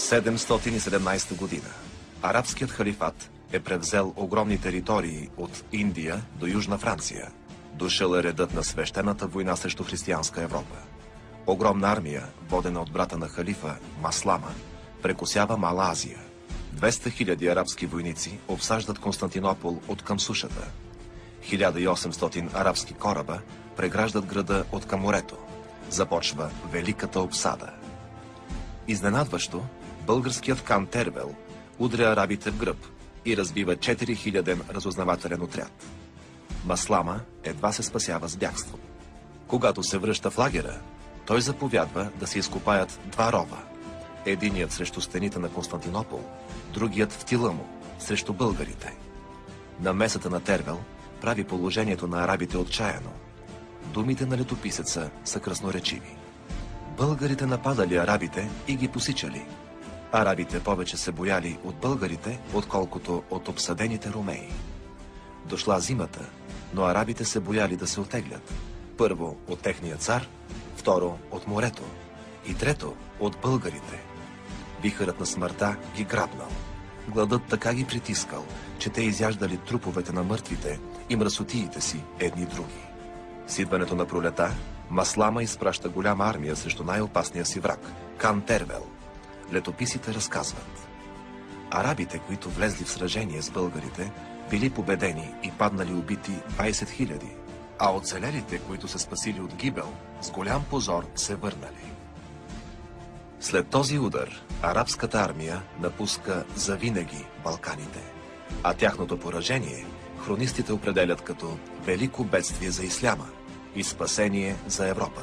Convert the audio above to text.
717 година арабският халифат е превзел огромни територии от Индия до Южна Франция. Дошъл е редът на свещената война срещу християнска Европа. Огромна армия, водена от брата на халифа Маслама, прекосява Мала Азия. 200 000 арабски войници обсаждат Константинопол от към сушата. 1800 арабски кораба преграждат града от към морето. Започва великата обсада. Изненадващо, българският хан Тервел удря арабите в гръб и разбива 4000 разузнавателен отряд. Маслама едва се спасява с бягство. Когато се връща в лагера, той заповядва да се изкопаят два рова. Единият срещу стените на Константинопол, другият в тила му, срещу българите. Намесата на Тервел прави положението на арабите отчаяно. Думите на летописеца са красноречиви. Българите нападали арабите и ги посичали. Арабите повече се бояли от българите, отколкото от обсадените ромеи. Дошла зимата, но арабите се бояли да се отеглят. Първо от техния цар, второ от морето и трето от българите. Вихърът на смъртта ги грабнал. Гладът така ги притискал, че те изяждали труповете на мъртвите и мръсотиите си едни други. С идването на пролета, Маслама изпраща голяма армия срещу най-опасния си враг – хан Тервел. Летописите разказват: арабите, които влезли в сражение с българите, били победени и паднали убити 20 000, а оцелелите, които се спасили от гибел, с голям позор се върнали. След този удар, арабската армия напуска завинаги Балканите, а тяхното поражение хронистите определят като велико бедствие за исляма и спасение за Европа.